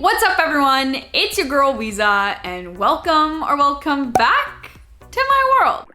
What's up everyone? It's your girl Weeza and welcome back to my world.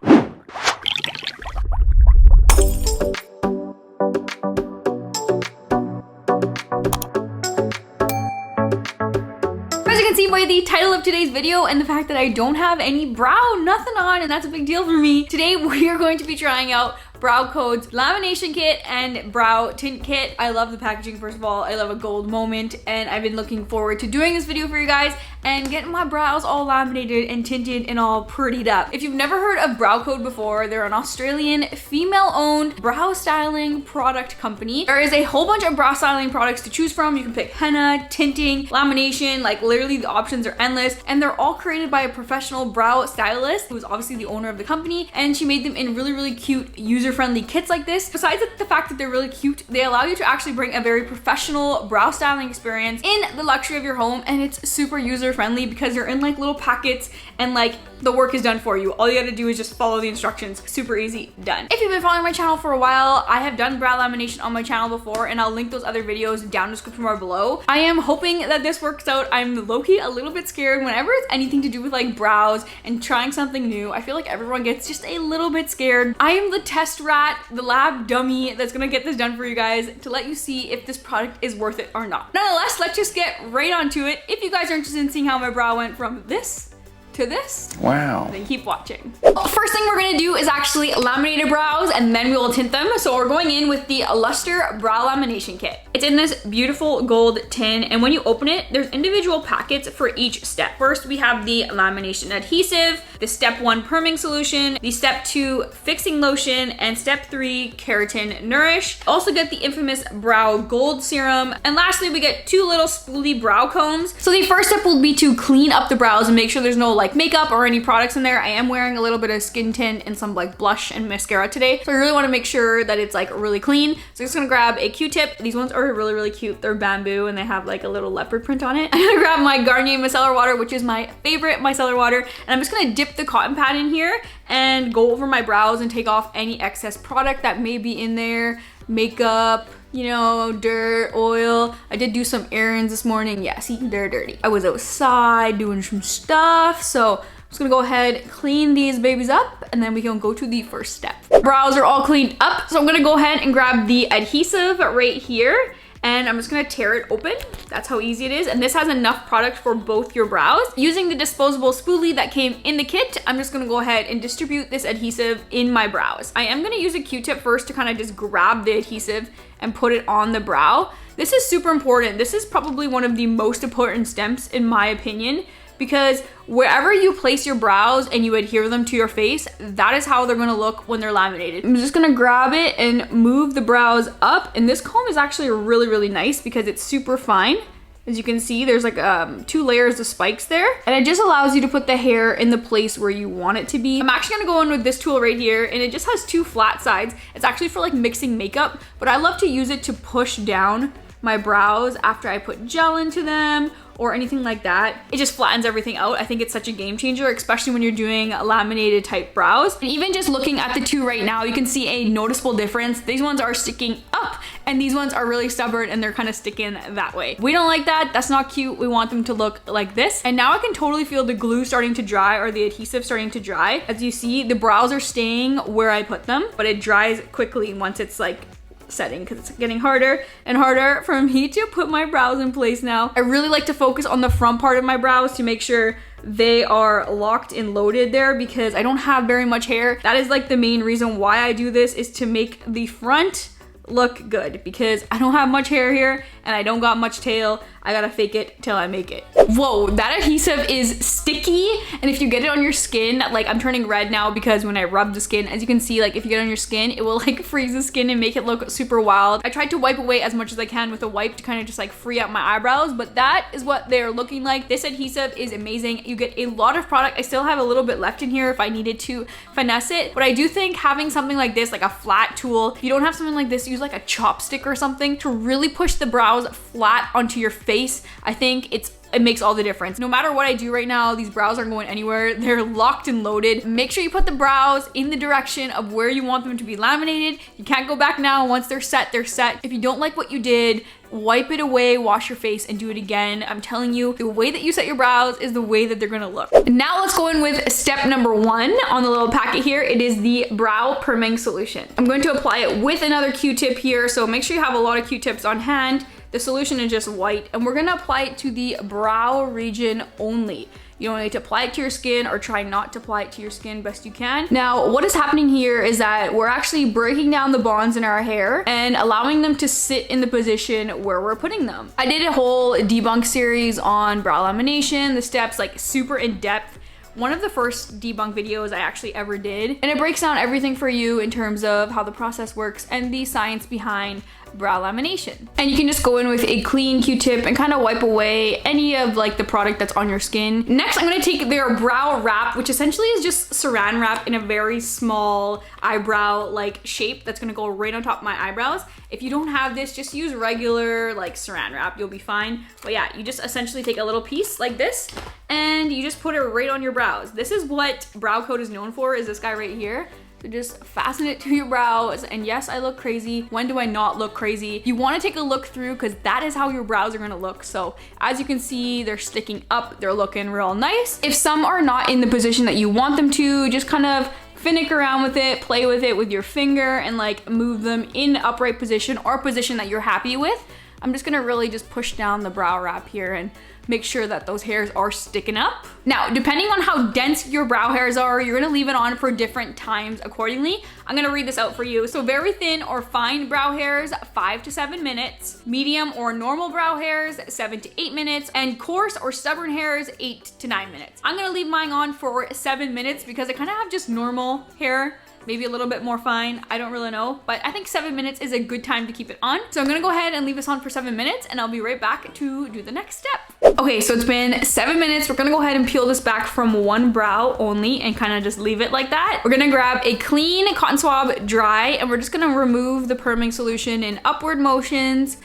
As you can see by the title of today's video and the fact that I don't have any nothing on, and that's a big deal for me. Today we are going to be trying out DEBUNKED's lamination kit and brow tint kit. I love the packaging, first of all. I love a gold moment, and I've been looking forward to doing this video for you guys and getting my brows all laminated and tinted and all prettied up. If you've never heard of DEBUNKED before, they're an Australian female-owned brow styling product company. There is a whole bunch of brow styling products to choose from. You can pick henna, tinting, lamination, like literally the options are endless, and they're all created by a professional brow stylist who's obviously the owner of the company, and she made them in really cute user-friendly kits like this. Besides the fact that they're really cute, they allow you to actually bring a very professional brow styling experience in the luxury of your home, and it's super user-friendly because they're in like little packets and like the work is done for you. All you gotta do is just follow the instructions. Super easy, done. If you've been following my channel for a while, I have done brow lamination on my channel before, and I'll link those other videos down in the description bar below. I am hoping that this works out. I'm low-key a little bit scared whenever it's anything to do with like brows and trying something new. I feel like everyone gets just a little bit scared. I am the test rat, the lab dummy that's gonna get this done for you guys to let you see if this product is worth it or not. Nonetheless, let's just get right onto it. If you guys are interested in seeing how my brow went from this to this, wow, then keep watching. First thing we're gonna do is actually laminate brows, and then we will tint them. So we're going in with the Lustre brow lamination kit. It's in this beautiful gold tin, and when you open it, there's individual packets for each step. First, we have the lamination adhesive, the step 1 perming solution, the step 2 fixing lotion, and step 3 keratin nourish. Also get the infamous brow gold serum, and lastly we get 2 little spoolie brow combs. So the first step will be to clean up the brows and make sure there's no like makeup or any products in there. I am wearing a little bit of skin tint and some like blush and mascara today, so I really want to make sure that it's like really clean. So I'm just gonna grab a Q-tip. These ones are really cute. They're bamboo and they have like a little leopard print on it. I'm gonna grab my Garnier micellar water, which is my favorite micellar water, and I'm just gonna dip the cotton pad in here and go over my brows and take off any excess product that may be in there, makeup, you know, dirt, oil. I did do some errands this morning. Yeah, see, they're dirty. I was outside doing some stuff, so I'm just gonna go ahead, clean these babies up, and then we can go to the first step. Brows are all cleaned up, so I'm gonna go ahead and grab the adhesive right here, and I'm just gonna tear it open. That's how easy it is, and this has enough product for both your brows. Using the disposable spoolie that came in the kit, I'm just gonna go ahead and distribute this adhesive in my brows. I am gonna use a Q-tip first to kind of just grab the adhesive and put it on the brow. This is super important. This is probably one of the most important steps in my opinion, because wherever you place your brows and you adhere them to your face, that is how they're gonna look when they're laminated. I'm just gonna grab it and move the brows up, and this comb is actually really nice because it's super fine. As you can see, there's like 2 layers of spikes there, and it just allows you to put the hair in the place where you want it to be. I'm actually gonna go in with this tool right here, and it just has 2 flat sides. It's actually for like mixing makeup, but I love to use it to push down my brows after I put gel into them or anything like that. It just flattens everything out. I think it's such a game changer, especially when you're doing laminated type brows. And even just looking at the 2 right now, you can see a noticeable difference. These ones are sticking up, and these ones are really stubborn and they're kind of sticking that way. We don't like that. That's not cute. We want them to look like this. And now I can totally feel the glue starting to dry, or the adhesive starting to dry. As you see, the brows are staying where I put them, but it dries quickly once it's like setting, because it's getting harder and harder for me to put my brows in place now. I really like to focus on the front part of my brows to make sure they are locked and loaded there, because I don't have very much hair. That is like the main reason why I do this, is to make the front look good, because I don't have much hair here and I don't got much tail. I gotta fake it till I make it. Whoa, that adhesive is sticky, and if you get it on your skin, like I'm turning red now because when I rub the skin, as you can see, like if you get it on your skin, it will like freeze the skin and make it look super wild. I tried to wipe away as much as I can with a wipe to kind of just like free up my eyebrows, but that is what they're looking like. This adhesive is amazing. You get a lot of product. I still have a little bit left in here if I needed to finesse it, but I do think having something like this, like a flat tool, if you don't have something like this, use like a chopstick or something to really push the brows flat onto your face. I think it makes all the difference. No matter what I do right now, these brows aren't going anywhere. They're locked and loaded. Make sure you put the brows in the direction of where you want them to be laminated. You can't go back now. Once they're set, they're set. If you don't like what you did, wipe it away, wash your face, and do it again. I'm telling you, the way that you set your brows is the way that they're gonna look. Now let's go in with step number 1 on the little packet here. It is the brow priming solution. I'm going to apply it with another Q-tip here, so make sure you have a lot of Q-tips on hand. The solution is just white, and we're gonna apply it to the brow region only. You don't need to apply it to your skin, or try not to apply it to your skin best you can. Now, what is happening here is that we're actually breaking down the bonds in our hair and allowing them to sit in the position where we're putting them. I did a whole debunk series on brow lamination, the steps, like super in depth. One of the first debunk videos I actually ever did, and it breaks down everything for you in terms of how the process works and the science behind brow lamination. And you can just go in with a clean Q-tip and kind of wipe away any of like the product that's on your skin. Next, I'm gonna take their brow wrap, which essentially is just saran wrap in a very small eyebrow like shape that's gonna go right on top of my eyebrows. If you don't have this, just use regular like saran wrap, you'll be fine. But yeah, you just essentially take a little piece like this and you just put it right on your brows. This is what brow coat is known for, is this guy right here. So just fasten it to your brows. And yes, I look crazy. When do I not look crazy? You want to take a look through, because that is how your brows are going to look. So as you can see, they're sticking up, they're looking real nice. If some are not in the position that you want them to, just kind of finick around with it, play with it with your finger, and like move them in upright position or position that you're happy with. I'm just gonna really just push down the brow wrap here and make sure that those hairs are sticking up. Now, depending on how dense your brow hairs are, you're gonna leave it on for different times accordingly. I'm gonna read this out for you. So very thin or fine brow hairs, 5 to 7 minutes. Medium or normal brow hairs, 7 to 8 minutes. And coarse or stubborn hairs, 8 to 9 minutes. I'm gonna leave mine on for 7 minutes because I kind of have just normal hair. Maybe a little bit more fine, I don't really know, but I think 7 minutes is a good time to keep it on. So I'm gonna go ahead and leave this on for 7 minutes, and I'll be right back to do the next step. Okay, so it's been 7 minutes. We're gonna go ahead and peel this back from one brow only and kind of just leave it like that. We're gonna grab a clean cotton swab, dry, and we're just gonna remove the perming solution in upward motions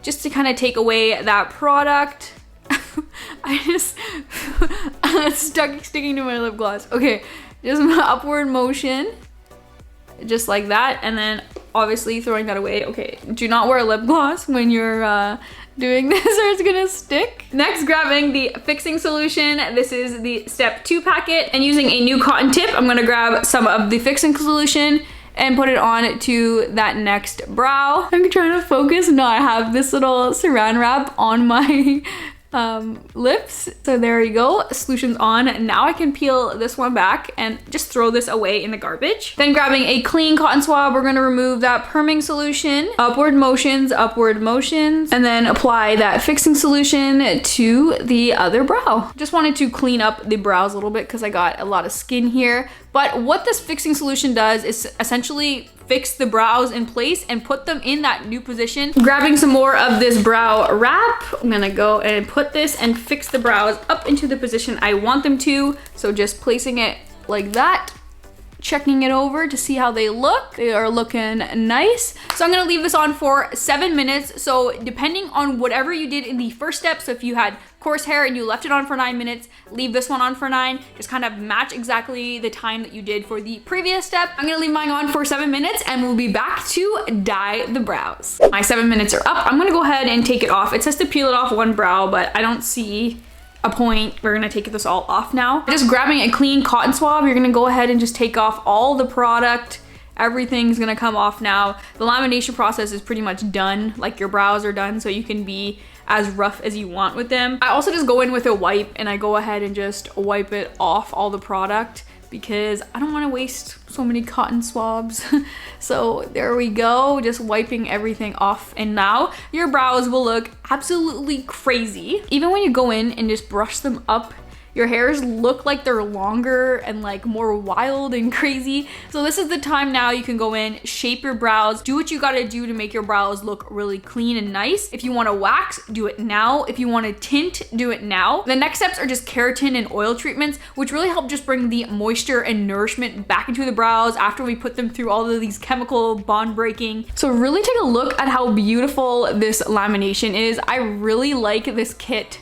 just to kind of take away that product. I just, it's sticking to my lip gloss. Okay, just upward motion. Just like that, and then obviously throwing that away. Okay, do not wear lip gloss when you're doing this or it's gonna stick. Next, grabbing the fixing solution. This is the step 2 packet, and using a new cotton tip, I'm gonna grab some of the fixing solution and put it on to that next brow. I'm trying to focus, not have this little saran wrap on my lips. So there you go, solution's on. Now I can peel this one back and just throw this away in the garbage. Then grabbing a clean cotton swab, we're gonna remove that perming solution, upward motions, and then apply that fixing solution to the other brow. Just wanted to clean up the brows a little bit because I got a lot of skin here. But what this fixing solution does is essentially fix the brows in place and put them in that new position. Grabbing some more of this brow wrap, I'm gonna go and put this and fix the brows up into the position I want them to. So just placing it like that, checking it over to see how they look. They are looking nice. So I'm gonna leave this on for 7 minutes. So depending on whatever you did in the first step, so if you had coarse hair and you left it on for 9 minutes, leave this one on for 9. Just kind of match exactly the time that you did for the previous step. I'm gonna leave mine on for 7 minutes and we'll be back to dye the brows. My 7 minutes are up. I'm gonna go ahead and take it off. It says to peel it off one brow, but I don't see a point. We're gonna take this all off now. Just grabbing a clean cotton swab, you're gonna go ahead and just take off all the product. Everything's gonna come off now. The lamination process is pretty much done. Like, your brows are done, so you can be as rough as you want with them. I also just go in with a wipe and I go ahead and just wipe it off all the product because I don't want to waste so many cotton swabs. So there we go, just wiping everything off, and now your brows will look absolutely crazy. Even when you go in and just brush them up, your hairs look like they're longer and like more wild and crazy. So this is the time now you can go in, shape your brows, do what you gotta do to make your brows look really clean and nice. If you wanna wax, do it now. If you wanna tint, do it now. The next steps are just keratin and oil treatments, which really help just bring the moisture and nourishment back into the brows after we put them through all of these chemical bond breaking. So really take a look at how beautiful this lamination is. I really like this kit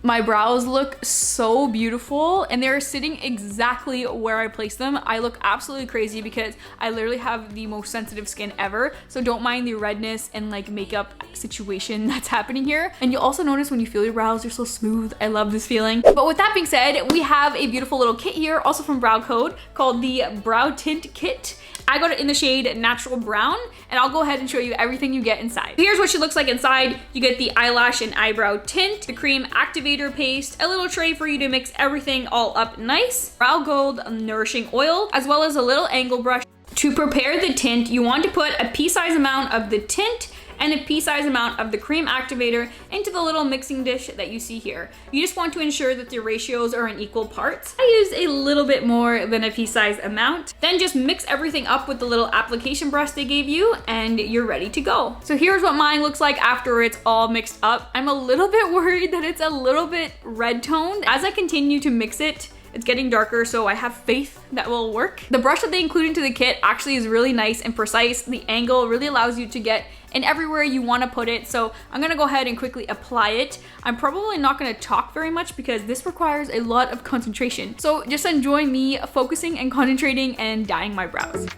My brows look so beautiful and they're sitting exactly where I placed them. I look absolutely crazy because I literally have the most sensitive skin ever. So don't mind the redness and like makeup situation that's happening here. And you'll also notice when you feel your brows, they're so smooth. I love this feeling. But with that being said, we have a beautiful little kit here, also from Brow Code, called the Brow Tint Kit. I got it in the shade Natural Brown, and I'll go ahead and show you everything you get inside. Here's what she looks like inside. You get the eyelash and eyebrow tint, the cream activator paste, a little tray for you to mix everything all up nice, Brow Gold nourishing oil, as well as a little angle brush. To prepare the tint, you want to put a pea-size amount of the tint and a pea-size amount of the cream activator into the little mixing dish that you see here. You just want to ensure that the ratios are in equal parts. I use a little bit more than a pea-size amount. Then just mix everything up with the little application brush they gave you and you're ready to go. So here's what mine looks like after it's all mixed up. I'm a little bit worried that it's a little bit red toned. As I continue to mix it, it's getting darker, so I have faith that will work. The brush that they include into the kit actually is really nice and precise. The angle really allows you to get in everywhere you want to put it. So I'm gonna go ahead and quickly apply it. I'm probably not gonna talk very much because this requires a lot of concentration. So just enjoy me focusing and concentrating and dyeing my brows.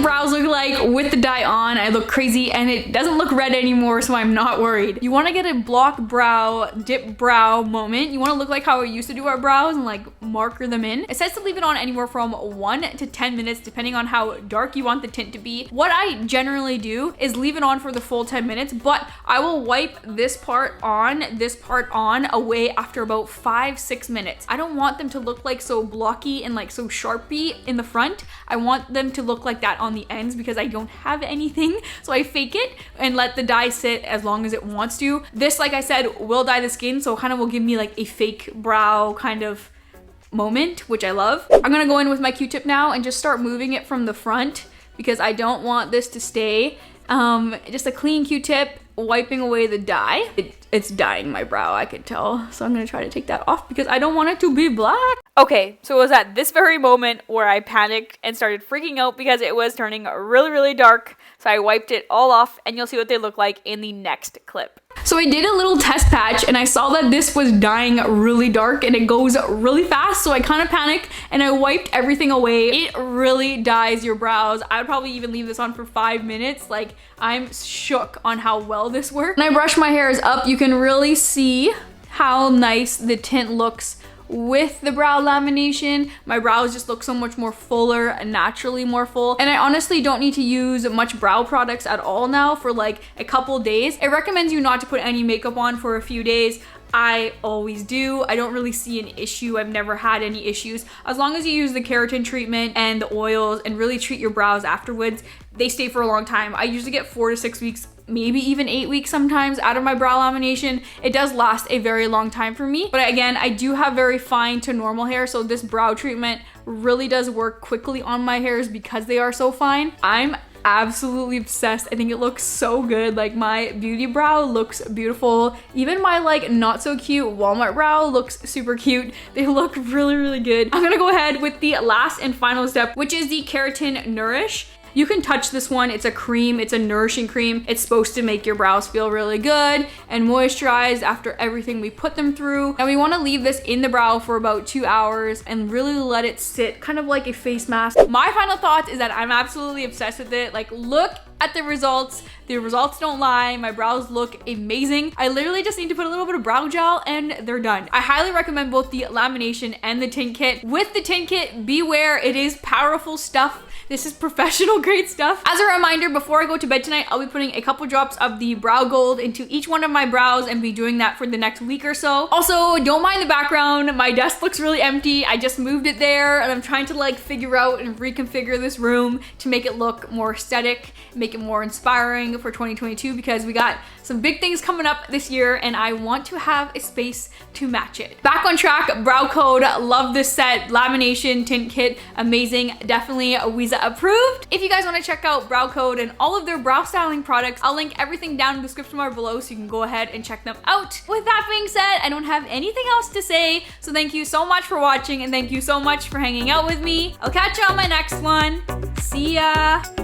Brows look like with the dye on. I look crazy and it doesn't look red anymore, so I'm not worried. You want to get a block brow, dip brow moment. You want to look like how we used to do our brows and like marker them in. It says to leave it on anywhere from 1 to 10 minutes depending on how dark you want the tint to be. What I generally do is leave it on for the full 10 minutes, but I will wipe this part on away after about 5-6 minutes. I don't want them to look like so blocky and like so sharpy in the front. I want them to look like that on the ends because I don't have anything. So I fake it and let the dye sit as long as it wants to. This, like I said, will dye the skin, so kind of will give me like a fake brow kind of moment, which I love. I'm gonna go in with my Q-tip now and just start moving it from the front because I don't want this to stay. Just a clean Q-tip, wiping away the dye. It's dyeing my brow, I could tell. So I'm gonna try to take that off because I don't want it to be black. Okay, so it was at this very moment where I panicked and started freaking out because it was turning really, really dark. So I wiped it all off and you'll see what they look like in the next clip. So I did a little test patch and I saw that this was dyeing really dark and it goes really fast. So I kind of panicked and I wiped everything away. It really dyes your brows. I would probably even leave this on for 5 minutes. Like, I'm shook on how well this worked. When I brush my hairs up, you can really see how nice the tint looks with the brow lamination. My brows just look so much more fuller and naturally more full. And I honestly don't need to use much brow products at all now for like a couple days. It recommends you not to put any makeup on for a few days. I always do. I don't really see an issue. I've never had any issues. As long as you use the keratin treatment and the oils and really treat your brows afterwards, they stay for a long time. I usually get 4 to 6 weeks, maybe even 8 weeks sometimes out of my brow lamination. It does last a very long time for me. But again, I do have very fine to normal hair, so this brow treatment really does work quickly on my hairs because they are so fine. I'm absolutely obsessed. I think it looks so good. Like, my beauty brow looks beautiful. Even my like not so cute Walmart brow looks super cute. They look really, really good. I'm gonna go ahead with the last and final step, which is the Keratin Nourish. You can touch this one. It's a cream. It's a nourishing cream. It's supposed to make your brows feel really good and moisturized after everything we put them through. And we want to leave this in the brow for about 2 hours and really let it sit, kind of like a face mask. My final thoughts is that I'm absolutely obsessed with it. Like, look at the results. The results don't lie. My brows look amazing. I literally just need to put a little bit of brow gel and they're done. I highly recommend both the lamination and the tint kit. With the tint kit, beware, it is powerful stuff. This is professional grade stuff. As a reminder, before I go to bed tonight, I'll be putting a couple drops of the Brow Gold into each one of my brows and be doing that for the next week or so. Also, don't mind the background. My desk looks really empty. I just moved it there and I'm trying to like figure out and reconfigure this room to make it look more aesthetic, make it more inspiring for 2022 because we got some big things coming up this year and I want to have a space to match it. Back on track, Brow Code, love this set. Lamination, tint kit, amazing. Definitely a Weeza Weeza approved. If you guys want to check out Brow Code and all of their brow styling products, I'll link everything down in the description bar below so you can go ahead and check them out. With that being said, I don't have anything else to say, so thank you so much for watching and thank you so much for hanging out with me. I'll catch you on my next one. See ya!